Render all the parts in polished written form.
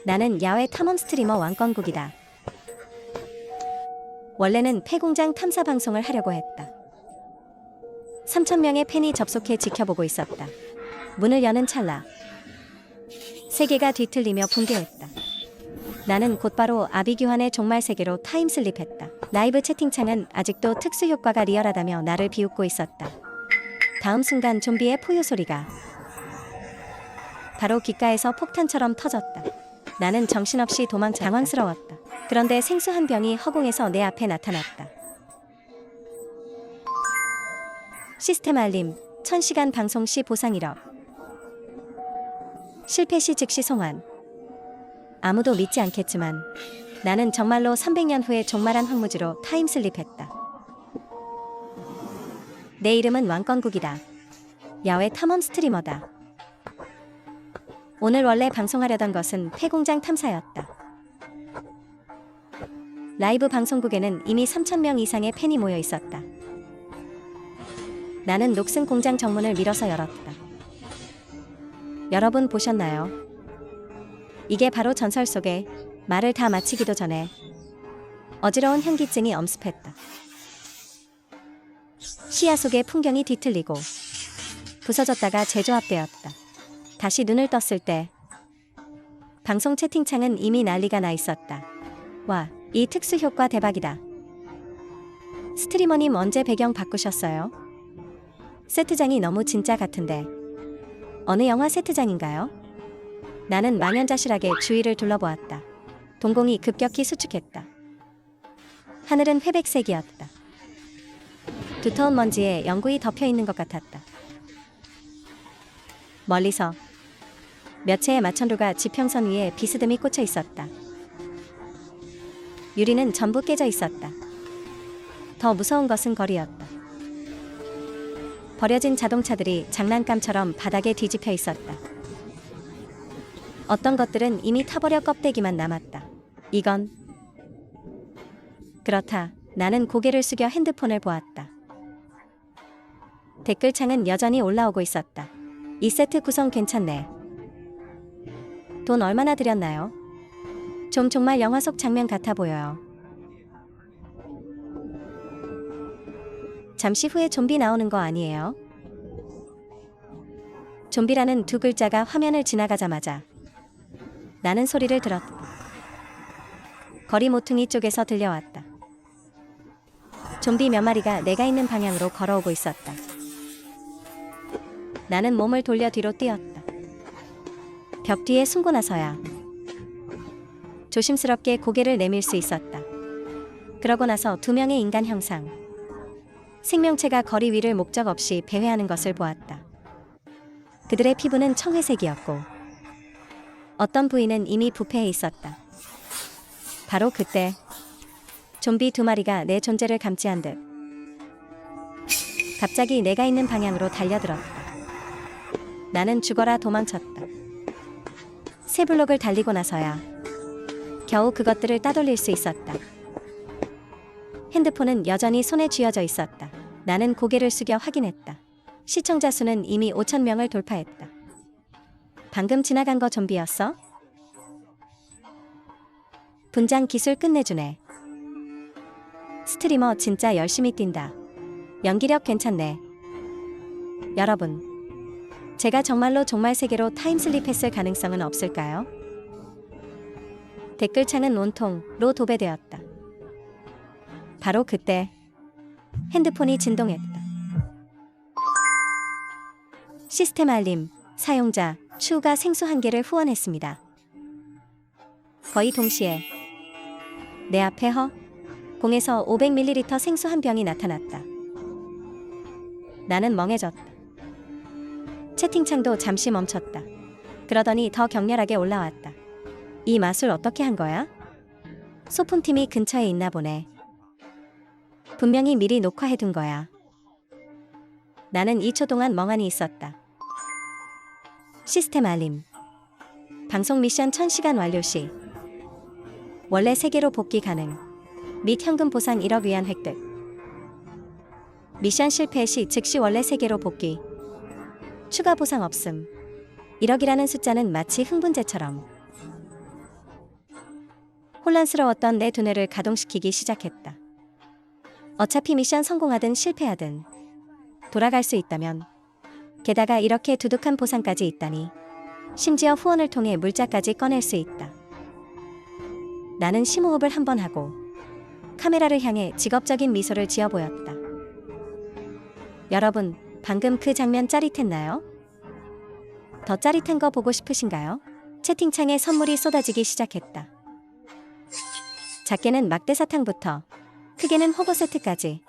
나는 야외 탐험 스트리머 왕건국이다. 원래는 폐공장 탐사 방송을 하려고 했다. 3,000명의 팬이 접속해 지켜보고 있었다. 문을 여는 찰나 세계가 뒤틀리며 붕괴했다. 나는 곧바로 아비규환의 종말 세계로 타임슬립했다. 라이브 채팅창은 아직도 특수 효과가 리얼하다며 나를 비웃고 있었다. 다음 순간 좀비의 포효 소리가 바로 귓가에서 폭탄처럼 터졌다. 나는 정신없이 도망쳐 당황스러웠다. 그런데 생소한 병이 허공에서 내 앞에 나타났다. 시스템 알림, 1000시간 방송 시 보상 1억. 실패 시 즉시 송환. 아무도 믿지 않겠지만 나는 정말로 300년 후에 종말한 황무지로 타임슬립했다. 내 이름은 왕건국이다. 야외 탐험 스트리머다. 오늘 원래 방송하려던 것은 폐공장 탐사였다. 라이브 방송국에는 이미 3,000명 이상의 팬이 모여 있었다. 나는 녹슨 공장 정문을 밀어서 열었다. 여러분 보셨나요? 이게 바로 전설 속의 말을 다 마치기도 전에 어지러운 현기증이 엄습했다. 시야 속의 풍경이 뒤틀리고 부서졌다가 재조합되었다. 다시 눈을 떴을 때 방송 채팅창은 이미 난리가 나 있었다. 와, 이 특수 효과 대박이다. 스트리머님 언제 배경 바꾸셨어요? 세트장이 너무 진짜 같은데 어느 영화 세트장인가요? 나는 망연자실하게 주위를 둘러보았다. 동공이 급격히 수축했다. 하늘은 회백색이었다. 두터운 먼지에 영구히 덮여있는 것 같았다. 멀리서 몇 채의 마천루가 지평선 위에 비스듬히 꽂혀 있었다. 유리는 전부 깨져 있었다. 더 무서운 것은 거리였다. 버려진 자동차들이 장난감처럼 바닥에 뒤집혀 있었다. 어떤 것들은 이미 타버려 껍데기만 남았다. 이건 그렇다. 나는 고개를 숙여 핸드폰을 보았다. 댓글창은 여전히 올라오고 있었다. 이 세트 구성 괜찮네. 돈 얼마나 들였나요? 좀 정말 영화 속 장면 같아 보여요. 잠시 후에 좀비 나오는 거 아니에요? 좀비라는 두 글자가 화면을 지나가자마자 나는 소리를 들었다. 거리 모퉁이 쪽에서 들려왔다. 좀비 몇 마리가 내가 있는 방향으로 걸어오고 있었다. 나는 몸을 돌려 뒤로 뛰었다. 벽 뒤에 숨고 나서야 조심스럽게 고개를 내밀 수 있었다. 그러고 나서 두 명의 인간 형상. 생명체가 거리 위를 목적 없이 배회하는 것을 보았다. 그들의 피부는 청회색이었고 어떤 부위는 이미 부패해 있었다. 바로 그때 좀비 두 마리가 내 존재를 감지한 듯 갑자기 내가 있는 방향으로 달려들었다. 나는 죽어라 도망쳤다. 세 블록을 달리고 나서야 겨우 그것들을 따돌릴 수 있었다. 핸드폰은 여전히 손에 쥐어져 있었다. 나는 고개를 숙여 확인했다. 시청자 수는 이미 5,000명을 돌파했다. 방금 지나간 거 좀비였어? 분장 기술 끝내주네. 스트리머 진짜 열심히 뛴다. 연기력 괜찮네. 여러분, 제가 정말로 종말 세계로 타임슬립했을 가능성은 없을까요? 댓글창은 온통로 도배되었다. 바로 그때 핸드폰이 진동했다. 시스템 알림, 사용자 추가 생수 1개를 후원했습니다. 거의 동시에 내 앞에 공에서 500ml 생수 한 병이 나타났다. 나는 멍해졌다. 채팅창도 잠시 멈췄다. 그러더니 더 격렬하게 올라왔다. 이 맛을 어떻게 한 거야? 소품팀이 근처에 있나 보네. 분명히 미리 녹화해둔 거야. 나는 2초 동안 멍하니 있었다. 시스템 알림. 방송 미션 1000시간 완료 시 원래 세계로 복귀 가능. 및 현금 보상 1억 위안 획득. 미션 실패 시 즉시 원래 세계로 복귀. 추가 보상 없음. 1억이라는 숫자는 마치 흥분제처럼 혼란스러웠던 내 두뇌를 가동시키기 시작했다. 어차피 미션 성공하든 실패하든 돌아갈 수 있다면, 게다가 이렇게 두둑한 보상까지 있다니, 심지어 후원을 통해 물자까지 꺼낼 수 있다. 나는 심호흡을 한번 하고 카메라를 향해 직업적인 미소를 지어 보였다. 여러분, 방금 그 장면 짜릿했나요? 더 짜릿한 거 보고 싶으신가요? 채팅창에 선물이 쏟아지기 시작했다. 작게는 막대사탕부터 크게는 호거 세트까지.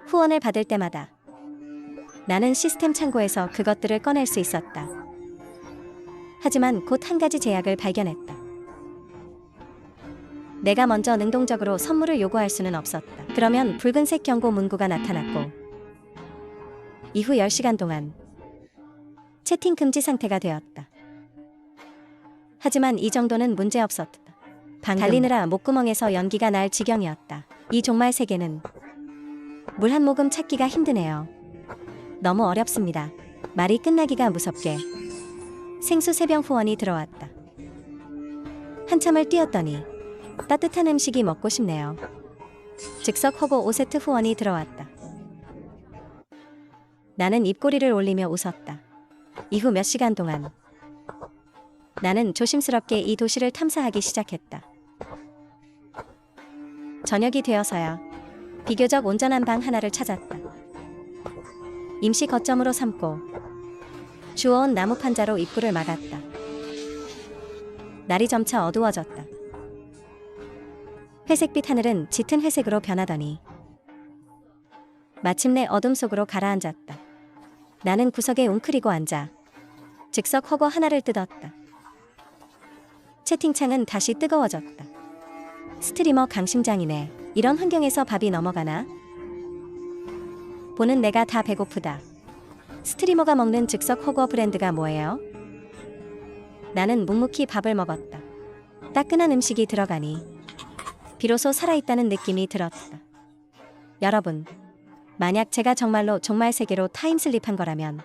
후원을 받을 때마다 나는 시스템 창고에서 그것들을 꺼낼 수 있었다. 하지만 곧 한 가지 제약을 발견했다. 내가 먼저 능동적으로 선물을 요구할 수는 없었다. 그러면 붉은색 경고 문구가 나타났고, 이후 10시간 동안 채팅 금지 상태가 되었다. 하지만 이 정도는 문제없었다. 달리느라 목구멍에서 연기가 날 지경이었다. 이 종말 세계는 물 한 모금 찾기가 힘드네요. 너무 어렵습니다. 말이 끝나기가 무섭게 생수 3병 후원이 들어왔다. 한참을 뛰었더니 따뜻한 음식이 먹고 싶네요. 즉석 허거 5세트 후원이 들어왔다. 나는 입꼬리를 올리며 웃었다. 이후 몇 시간 동안 나는 조심스럽게 이 도시를 탐사하기 시작했다. 저녁이 되어서야 비교적 온전한 방 하나를 찾았다. 임시 거점으로 삼고 주워온 나무 판자로 입구를 막았다. 날이 점차 어두워졌다. 회색빛 하늘은 짙은 회색으로 변하더니 마침내 어둠 속으로 가라앉았다. 나는 구석에 웅크리고 앉아 즉석 허거 하나를 뜯었다. 채팅창은 다시 뜨거워졌다. 스트리머 강심장이네. 이런 환경에서 밥이 넘어가나? 보는 내가 다 배고프다. 스트리머가 먹는 즉석 허거 브랜드가 뭐예요? 나는 묵묵히 밥을 먹었다. 따끈한 음식이 들어가니 비로소 살아있다는 느낌이 들었다. 여러분, 만약 제가 정말로 종말 세계로 타임슬립한 거라면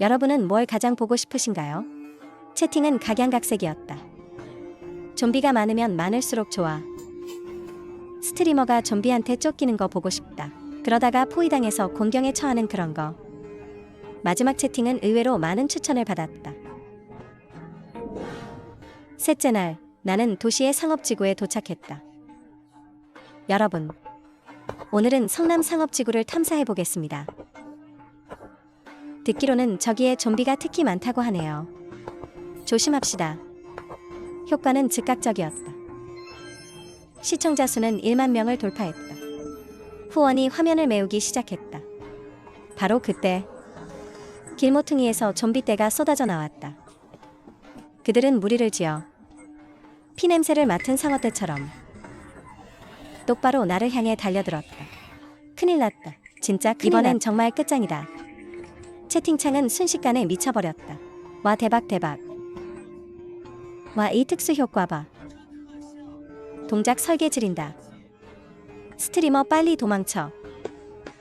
여러분은 뭘 가장 보고 싶으신가요? 채팅은 각양각색이었다. 좀비가 많으면 많을수록 좋아. 스트리머가 좀비한테 쫓기는 거 보고 싶다. 그러다가 포위당해서 곤경에 처하는 그런 거. 마지막 채팅은 의외로 많은 추천을 받았다. 셋째 날, 나는 도시의 상업지구에 도착했다. 여러분, 오늘은 성남 상업지구를 탐사해보겠습니다. 듣기로는 저기에 좀비가 특히 많다고 하네요. 조심합시다. 효과는 즉각적이었다. 시청자 수는 1만 명을 돌파했다. 후원이 화면을 메우기 시작했다. 바로 그때 길모퉁이에서 좀비떼가 쏟아져 나왔다. 그들은 무리를 지어 피냄새를 맡은 상어떼처럼 똑바로 나를 향해 달려들었다. 큰일 났다. 진짜 이번엔 정말 끝장이다. 채팅창은 순식간에 미쳐버렸다. 와 대박 대박. 와 이 특수 효과 봐. 동작 설계 지린다. 스트리머 빨리 도망쳐.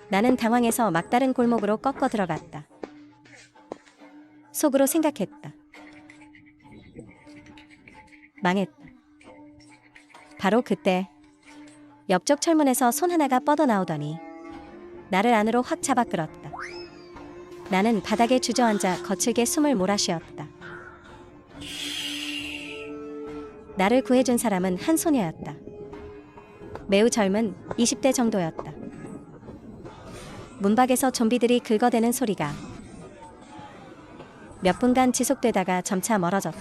나는 당황해서 막다른 골목으로 꺾어 들어갔다. 속으로 생각했다. 망했다. 바로 그때 옆쪽 철문에서 손 하나가 뻗어 나오더니 나를 안으로 확 잡아 끌었다. 나는 바닥에 주저앉아 거칠게 숨을 몰아쉬었다. 나를 구해준 사람은 한 소녀였다. 매우 젊은 20대 정도였다. 문밖에서 좀비들이 긁어대는 소리가 몇 분간 지속되다가 점차 멀어졌다.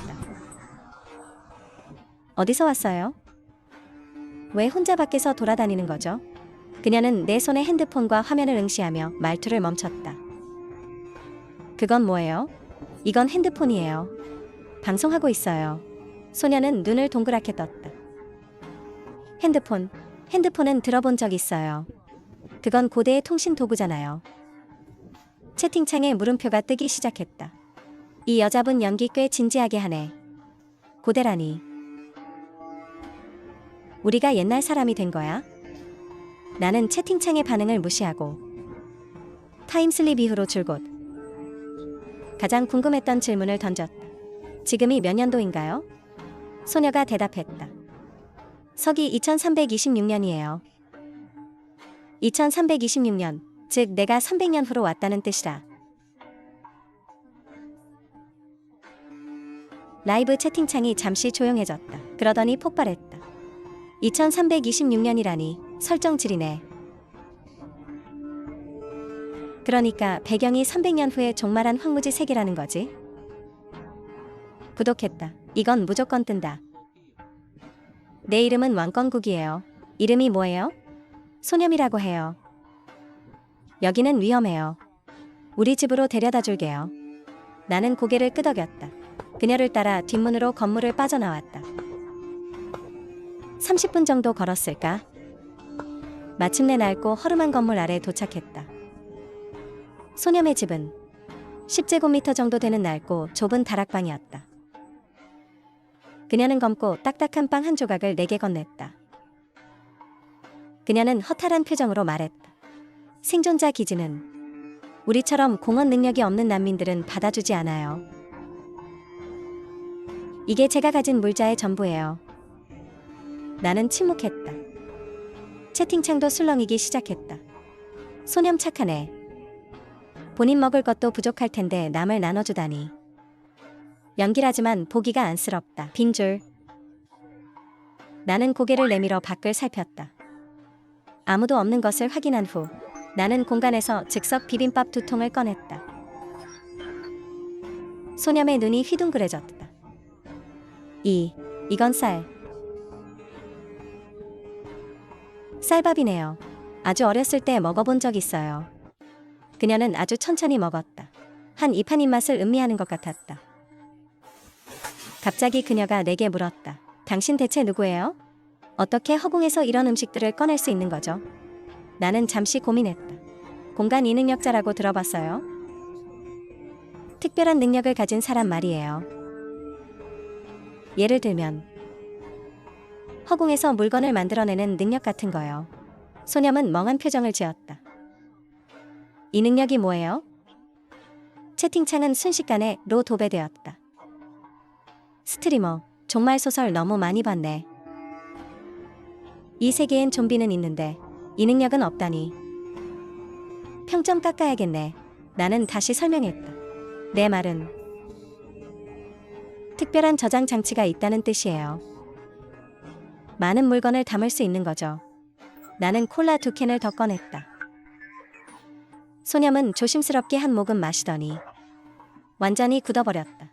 어디서 왔어요? 왜 혼자 밖에서 돌아다니는 거죠? 그녀는 내 손에 핸드폰과 화면을 응시하며 말투를 멈췄다. 그건 뭐예요? 이건 핸드폰이에요. 방송하고 있어요. 소녀는 눈을 동그랗게 떴다. 핸드폰은 들어본 적 있어요. 그건 고대의 통신 도구잖아요. 채팅창에 물음표가 뜨기 시작했다. 이 여자분 연기 꽤 진지하게 하네. 고대라니. 우리가 옛날 사람이 된 거야? 나는 채팅창의 반응을 무시하고 타임슬립 이후로 줄곧 가장 궁금했던 질문을 던졌다. 지금이 몇 년도인가요? 소녀가 대답했다. 서기 2326년이에요. 2326년, 즉 내가 300년 후로 왔다는 뜻이다. 라이브 채팅창이 잠시 조용해졌다. 그러더니 폭발했다. 2326년이라니 설정 지리네. 그러니까 배경이 300년 후에 종말한 황무지 세계라는 거지? 구독했다. 이건 무조건 뜬다. 내 이름은 왕건국이에요. 이름이 뭐예요? 소념이라고 해요. 여기는 위험해요. 우리 집으로 데려다 줄게요. 나는 고개를 끄덕였다. 그녀를 따라 뒷문으로 건물을 빠져나왔다. 30분 정도 걸었을까? 마침내 낡고 허름한 건물 아래 도착했다. 소념의 집은 10제곱미터 정도 되는 낡고 좁은 다락방이었다. 그녀는 검고 딱딱한 빵 한 조각을 내게 건넸다. 그녀는 허탈한 표정으로 말했다. 생존자 기지는 우리처럼 공헌 능력이 없는 난민들은 받아주지 않아요. 이게 제가 가진 물자의 전부예요. 나는 침묵했다. 채팅창도 술렁이기 시작했다. 소념 착하네. 본인 먹을 것도 부족할 텐데 남을 나눠주다니. 연기라지만 보기가 안쓰럽다. 빈줄. 나는 고개를 내밀어 밖을 살폈다. 아무도 없는 것을 확인한 후 나는 공간에서 즉석 비빔밥 2통을 꺼냈다. 소념의 눈이 휘둥그레졌다. 이건 쌀밥이네요. 아주 어렸을 때 먹어본 적 있어요. 그녀는 아주 천천히 먹었다. 한 입 한 입맛을 음미하는 것 같았다. 갑자기 그녀가 내게 물었다. 당신 대체 누구예요? 어떻게 허공에서 이런 음식들을 꺼낼 수 있는 거죠? 나는 잠시 고민했다. 공간 이능력자라고 들어봤어요? 특별한 능력을 가진 사람 말이에요. 예를 들면 허공에서 물건을 만들어내는 능력 같은 거요. 소념은 멍한 표정을 지었다. 이 능력이 뭐예요? 채팅창은 순식간에 로 도배되었다. 스트리머, 종말소설 너무 많이 봤네. 이 세계엔 좀비는 있는데 이 능력은 없다니. 평점 깎아야겠네. 나는 다시 설명했다. 내 말은 특별한 저장 장치가 있다는 뜻이에요. 많은 물건을 담을 수 있는 거죠. 나는 콜라 2캔을 더 꺼냈다. 소념은 조심스럽게 한 모금 마시더니 완전히 굳어버렸다.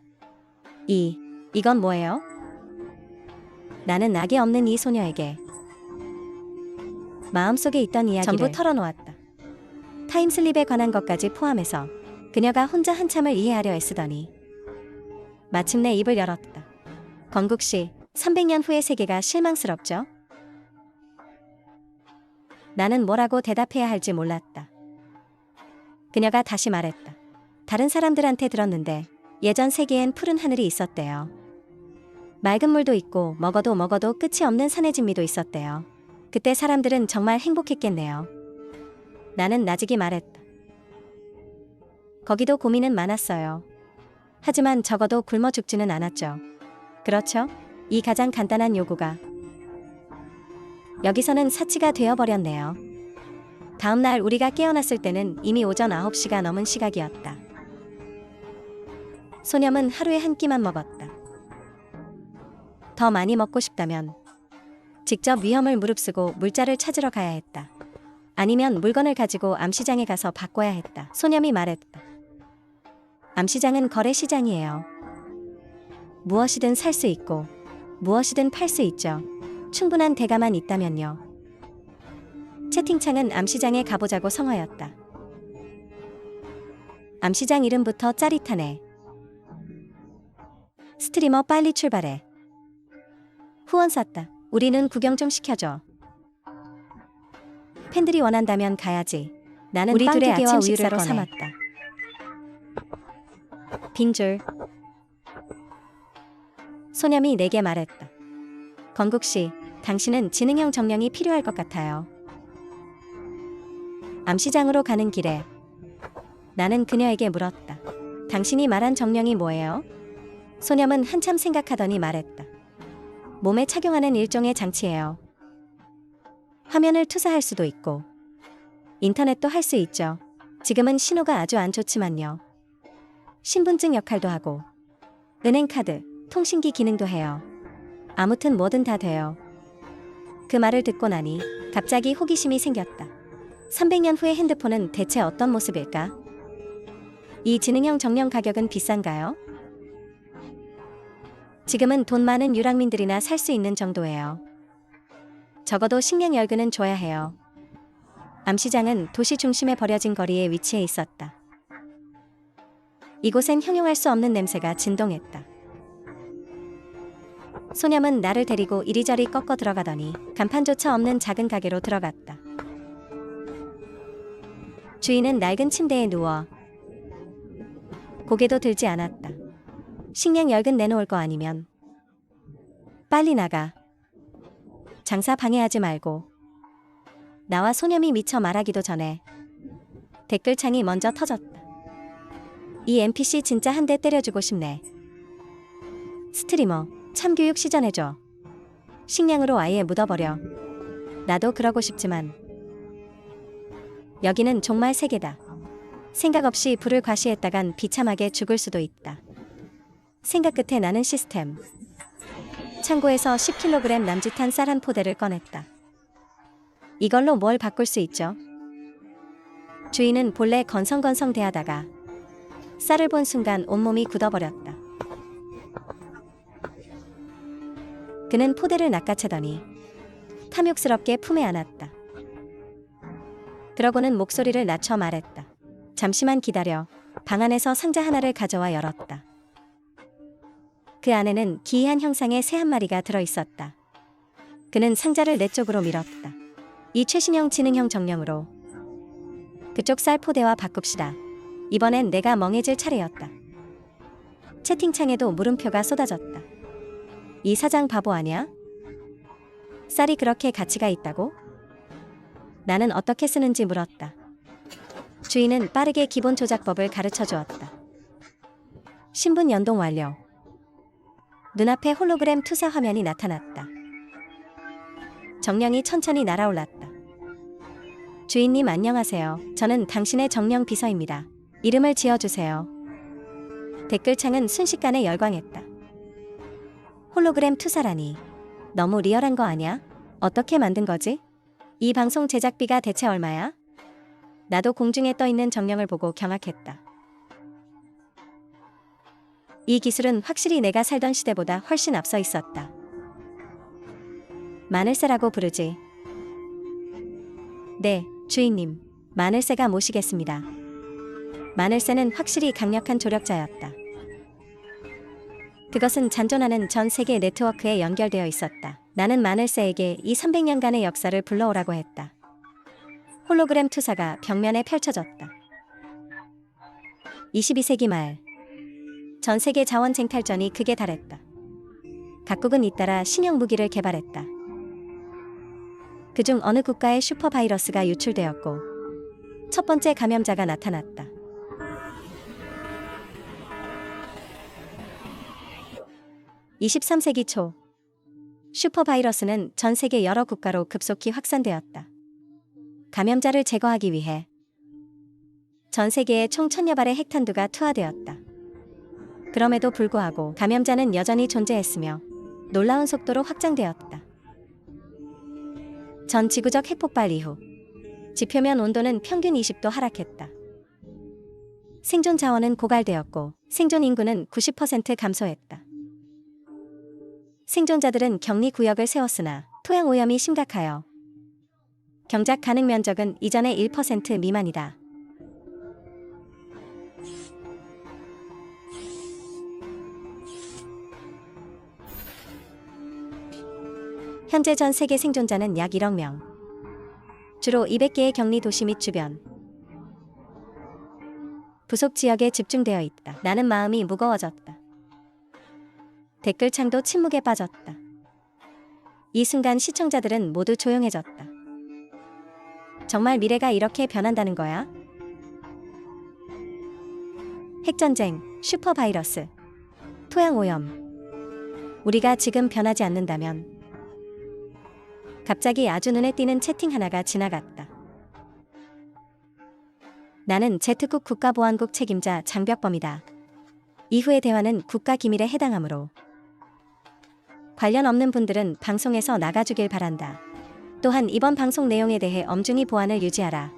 이건 뭐예요? 나는 낙이 없는 이 소녀에게 마음속에 있던 이야기를 전부 털어놓았다. 타임슬립에 관한 것까지 포함해서 그녀가 혼자 한참을 이해하려 애쓰더니 마침내 입을 열었다. 건국씨, 300년 후의 세계가 실망스럽죠? 나는 뭐라고 대답해야 할지 몰랐다. 그녀가 다시 말했다. 다른 사람들한테 들었는데 예전 세계엔 푸른 하늘이 있었대요. 맑은 물도 있고 먹어도 끝이 없는 산의 진미도 있었대요. 그때 사람들은 정말 행복했겠네요. 나는 나직이 말했다. 거기도 고민은 많았어요. 하지만 적어도 굶어 죽지는 않았죠. 그렇죠? 이 가장 간단한 요구가 여기서는 사치가 되어버렸네요. 다음 날 우리가 깨어났을 때는 이미 오전 9시가 넘은 시각이었다. 소념은 하루에 한 끼만 먹었다. 더 많이 먹고 싶다면 직접 위험을 무릅쓰고 물자를 찾으러 가야 했다. 아니면 물건을 가지고 암시장에 가서 바꿔야 했다. 소념이 말했다. 암시장은 거래시장이에요. 무엇이든 살 수 있고 무엇이든 팔 수 있죠. 충분한 대가만 있다면요. 채팅창은 암시장에 가보자고 성화였다. 암시장 이름부터 짜릿하네. 스트리머 빨리 출발해. 후원 쌌다. 우리는 구경 좀 시켜줘. 팬들이 원한다면 가야지. 나는 우리 둘의 아침 식사로 삼았다. 빈줄. 소념이 내게 말했다. 건국씨, 당신은 지능형 정령이 필요할 것 같아요. 암시장으로 가는 길에 나는 그녀에게 물었다. 당신이 말한 정령이 뭐예요? 소념은 한참 생각하더니 말했다. 몸에 착용하는 일종의 장치예요. 화면을 투사할 수도 있고 인터넷도 할 수 있죠. 지금은 신호가 아주 안 좋지만요. 신분증 역할도 하고 은행카드, 통신기 기능도 해요. 아무튼 뭐든 다 돼요. 그 말을 듣고 나니 갑자기 호기심이 생겼다. 300년 후의 핸드폰은 대체 어떤 모습일까? 이 지능형 정령 가격은 비싼가요? 지금은 돈 많은 유랑민들이나 살 수 있는 정도예요. 적어도 식량 열근은 줘야 해요. 암시장은 도시 중심에 버려진 거리에 위치해 있었다. 이곳엔 형용할 수 없는 냄새가 진동했다. 소념은 나를 데리고 이리저리 꺾어 들어가더니 간판조차 없는 작은 가게로 들어갔다. 주인은 낡은 침대에 누워 고개도 들지 않았다. 식량 열근 내놓을 거 아니면 빨리 나가. 장사 방해하지 말고. 나와 소념이 미처 말하기도 전에 댓글창이 먼저 터졌다. 이 NPC 진짜 한 대 때려주고 싶네. 스트리머 참교육 시전해줘. 식량으로 아예 묻어버려. 나도 그러고 싶지만 여기는 정말 세계다. 생각 없이 불을 과시했다간 비참하게 죽을 수도 있다. 생각 끝에 나는 시스템. 창고에서 10kg 남짓한 쌀 한 포대를 꺼냈다. 이걸로 뭘 바꿀 수 있죠? 주인은 본래 건성건성 대하다가 쌀을 본 순간 온몸이 굳어버렸다. 그는 포대를 낚아채더니 탐욕스럽게 품에 안았다. 그러고는 목소리를 낮춰 말했다. 잠시만 기다려. 방 안에서 상자 하나를 가져와 열었다. 그 안에는 기이한 형상의 새 한 마리가 들어있었다. 그는 상자를 내 쪽으로 밀었다. 이 최신형 지능형 정령으로 그쪽 쌀 포대와 바꿉시다. 이번엔 내가 멍해질 차례였다. 채팅창에도 물음표가 쏟아졌다. 이 사장 바보 아냐? 쌀이 그렇게 가치가 있다고? 나는 어떻게 쓰는지 물었다. 주인은 빠르게 기본 조작법을 가르쳐 주었다. 신분 연동 완료. 눈앞에 홀로그램 투사 화면이 나타났다. 정령이 천천히 날아올랐다. 주인님 안녕하세요. 저는 당신의 정령 비서입니다. 이름을 지어주세요. 댓글창은 순식간에 열광했다. 홀로그램 투사라니. 너무 리얼한 거 아냐? 어떻게 만든 거지? 이 방송 제작비가 대체 얼마야? 나도 공중에 떠있는 정령을 보고 경악했다. 이 기술은 확실히 내가 살던 시대보다 훨씬 앞서 있었다. 마늘새라고 부르지. 네, 주인님. 마늘새가 모시겠습니다. 마늘새는 확실히 강력한 조력자였다. 그것은 잔존하는 전 세계 네트워크에 연결되어 있었다. 나는 마늘새에게 이 300년간의 역사를 불러오라고 했다. 홀로그램 투사가 벽면에 펼쳐졌다. 22세기 말 전 세계 자원 쟁탈전이 극에 달했다. 각국은 잇따라 신형 무기를 개발했다. 그중 어느 국가의 슈퍼바이러스가 유출되었고 첫 번째 감염자가 나타났다. 23세기 초 슈퍼바이러스는 전 세계 여러 국가로 급속히 확산되었다. 감염자를 제거하기 위해 전 세계에 총 1000여 발의 핵탄두가 투하되었다. 그럼에도 불구하고 감염자는 여전히 존재했으며 놀라운 속도로 확장되었다. 전 지구적 핵폭발 이후 지표면 온도는 평균 20도 하락했다. 생존 자원은 고갈되었고 생존 인구는 90% 감소했다. 생존자들은 격리 구역을 세웠으나 토양 오염이 심각하여 경작 가능 면적은 이전의 1% 미만이다. 현재 전 세계 생존자는 약 1억 명. 주로 200개의 격리 도시 및 주변 부속 지역에 집중되어 있다. 나는 마음이 무거워졌다. 댓글창도 침묵에 빠졌다. 이 순간 시청자들은 모두 조용해졌다. 정말 미래가 이렇게 변한다는 거야? 핵전쟁, 슈퍼바이러스, 토양오염, 우리가 지금 변하지 않는다면. 갑자기 아주 눈에 띄는 채팅 하나가 지나갔다. 나는 제특국 국가보안국 책임자 장벽범이다. 이후의 대화는 국가기밀에 해당하므로 관련 없는 분들은 방송에서 나가주길 바란다. 또한 이번 방송 내용에 대해 엄중히 보안을 유지하라.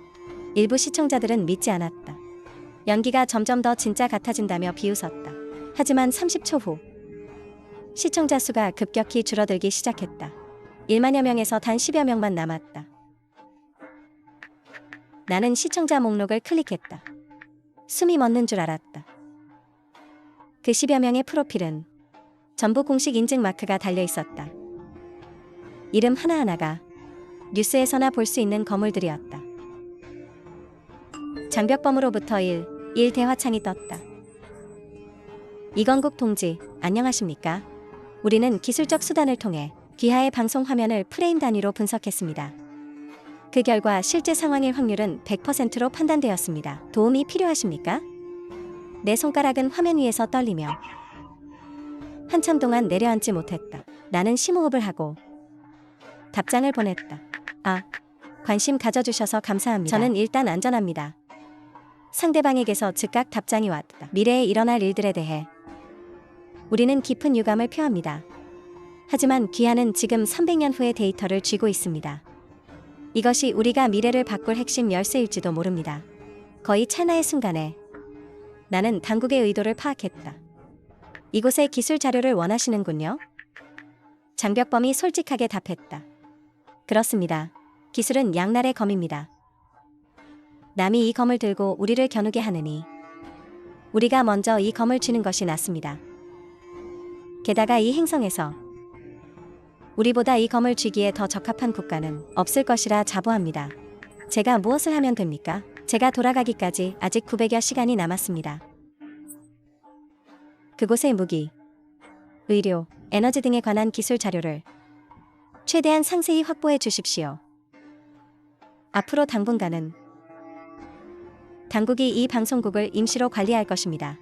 일부 시청자들은 믿지 않았다. 연기가 점점 더 진짜 같아진다며 비웃었다. 하지만 30초 후 시청자 수가 급격히 줄어들기 시작했다. 1만여 명에서 단 10여 명만 남았다. 나는 시청자 목록을 클릭했다. 숨이 멎는 줄 알았다. 그 10여 명의 프로필은 전부 공식 인증 마크가 달려 있었다. 이름 하나하나가 뉴스에서나 볼 수 있는 거물들이었다. 장벽범으로부터 일 대화창이 떴다. 이건국 동지, 안녕하십니까? 우리는 기술적 수단을 통해 귀하의 방송 화면을 프레임 단위로 분석했습니다. 그 결과 실제 상황의 확률은 100%로 판단되었습니다. 도움이 필요하십니까? 내 손가락은 화면 위에서 떨리며 한참 동안 내려앉지 못했다. 나는 심호흡을 하고 답장을 보냈다. 관심 가져주셔서 감사합니다. 저는 일단 안전합니다. 상대방에게서 즉각 답장이 왔다. 미래에 일어날 일들에 대해 우리는 깊은 유감을 표합니다. 하지만 귀하는 지금 300년 후의 데이터를 쥐고 있습니다. 이것이 우리가 미래를 바꿀 핵심 열쇠일지도 모릅니다. 거의 찰나의 순간에 나는 당국의 의도를 파악했다. 이곳의 기술 자료를 원하시는군요? 장벽범이 솔직하게 답했다. 그렇습니다. 기술은 양날의 검입니다. 남이 이 검을 들고 우리를 겨누게 하느니 우리가 먼저 이 검을 쥐는 것이 낫습니다. 게다가 이 행성에서 우리보다 이 검을 쥐기에 더 적합한 국가는 없을 것이라 자부합니다. 제가 무엇을 하면 됩니까? 제가 돌아가기까지 아직 900여 시간이 남았습니다. 그곳의 무기, 의료, 에너지 등에 관한 기술 자료를 최대한 상세히 확보해 주십시오. 앞으로 당분간은 당국이 이 방송국을 임시로 관리할 것입니다.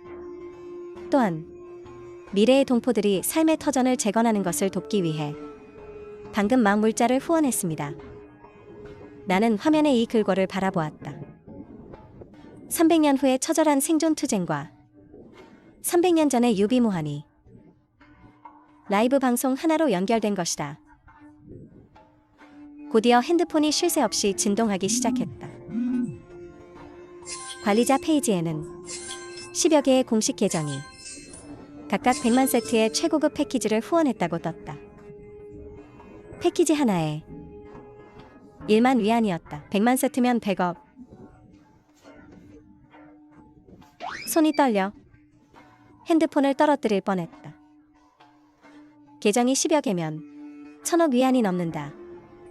또한 미래의 동포들이 삶의 터전을 재건하는 것을 돕기 위해 방금 막 물자를 후원했습니다. 나는 화면의 이 글꼴을 바라보았다. 300년 후의 처절한 생존 투쟁과 300년 전의 유비무환이 라이브 방송 하나로 연결된 것이다. 곧이어 핸드폰이 쉴 새 없이 진동하기 시작했다. 관리자 페이지에는 10여 개의 공식 계정이 각각 100만 세트의 최고급 패키지를 후원했다고 떴다. 패키지 하나에 1만 위안이었다. 100만 세트면 100억. 손이 떨려 핸드폰을 떨어뜨릴 뻔했다. 계정이 10여 개면 1000억 위안이 넘는다.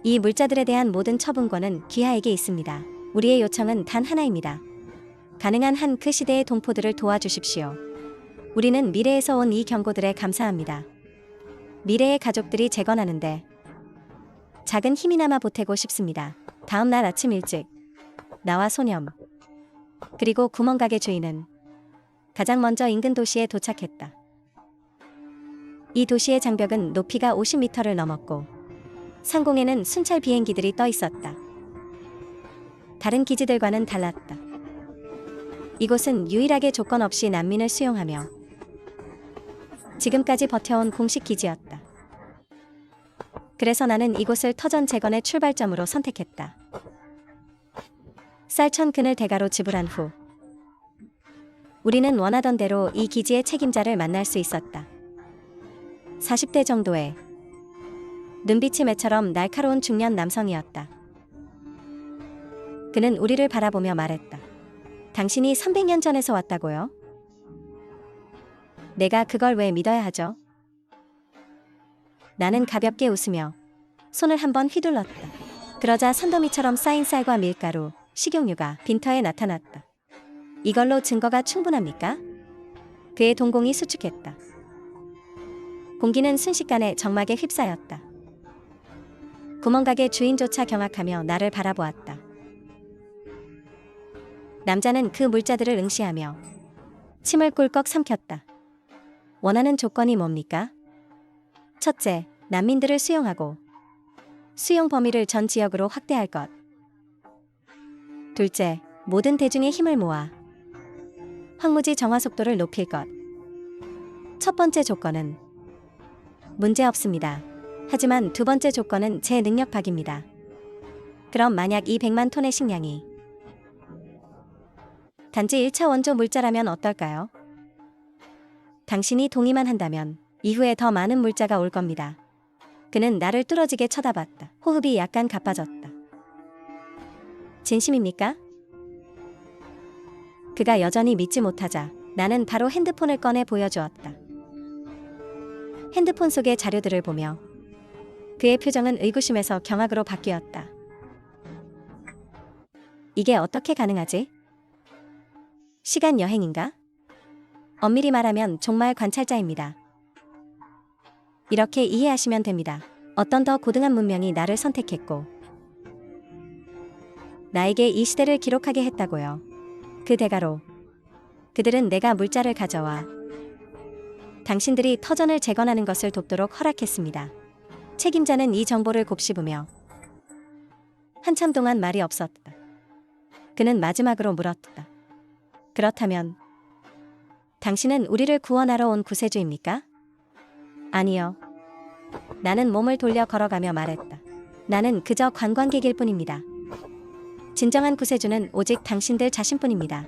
이 물자들에 대한 모든 처분권은 귀하에게 있습니다. 우리의 요청은 단 하나입니다. 가능한 한 그 시대의 동포들을 도와주십시오. 우리는 미래에서 온 이 경고들에 감사합니다. 미래의 가족들이 재건하는데 작은 힘이나마 보태고 싶습니다. 다음 날 아침 일찍 나와 소념 그리고 구멍가게 주인은 가장 먼저 인근 도시에 도착했다. 이 도시의 장벽은 높이가 50m를 넘었고 상공에는 순찰 비행기들이 떠 있었다. 다른 기지들과는 달랐다. 이곳은 유일하게 조건 없이 난민을 수용하며 지금까지 버텨온 공식 기지였다. 그래서 나는 이곳을 터전 재건의 출발점으로 선택했다. 쌀 1000근을 대가로 지불한 후 우리는 원하던 대로 이 기지의 책임자를 만날 수 있었다. 40대 정도의 눈빛이 매처럼 날카로운 중년 남성이었다. 그는 우리를 바라보며 말했다. 당신이 300년 전에서 왔다고요? 내가 그걸 왜 믿어야 하죠? 나는 가볍게 웃으며 손을 한번 휘둘렀다. 그러자 산더미처럼 쌓인 쌀과 밀가루, 식용유가 빈터에 나타났다. 이걸로 증거가 충분합니까? 그의 동공이 수축했다. 공기는 순식간에 정막에 휩싸였다. 구멍가게 주인조차 경악하며 나를 바라보았다. 남자는 그 물자들을 응시하며 침을 꿀꺽 삼켰다. 원하는 조건이 뭡니까? 첫째, 난민들을 수용하고 수용 범위를 전 지역으로 확대할 것. 둘째, 모든 대중의 힘을 모아 황무지 정화 속도를 높일 것. 첫 번째 조건은 문제 없습니다. 하지만 두 번째 조건은 제 능력 밖입니다. 그럼 만약 이 100만 톤의 식량이 단지 1차 원조 물자라면 어떨까요? 당신이 동의만 한다면 이후에 더 많은 물자가 올 겁니다. 그는 나를 뚫어지게 쳐다봤다. 호흡이 약간 가빠졌다. 진심입니까? 그가 여전히 믿지 못하자 나는 바로 핸드폰을 꺼내 보여주었다. 핸드폰 속의 자료들을 보며 그의 표정은 의구심에서 경악으로 바뀌었다. 이게 어떻게 가능하지? 시간 여행인가? 엄밀히 말하면 종말 관찰자입니다. 이렇게 이해하시면 됩니다. 어떤 더 고등한 문명이 나를 선택했고 나에게 이 시대를 기록하게 했다고요. 그 대가로 그들은 내가 물자를 가져와 당신들이 터전을 재건하는 것을 돕도록 허락했습니다. 책임자는 이 정보를 곱씹으며 한참 동안 말이 없었다. 그는 마지막으로 물었다. 그렇다면 당신은 우리를 구원하러 온 구세주입니까? 아니요. 나는 몸을 돌려 걸어가며 말했다. 나는 그저 관광객일 뿐입니다. 진정한 구세주는 오직 당신들 자신뿐입니다.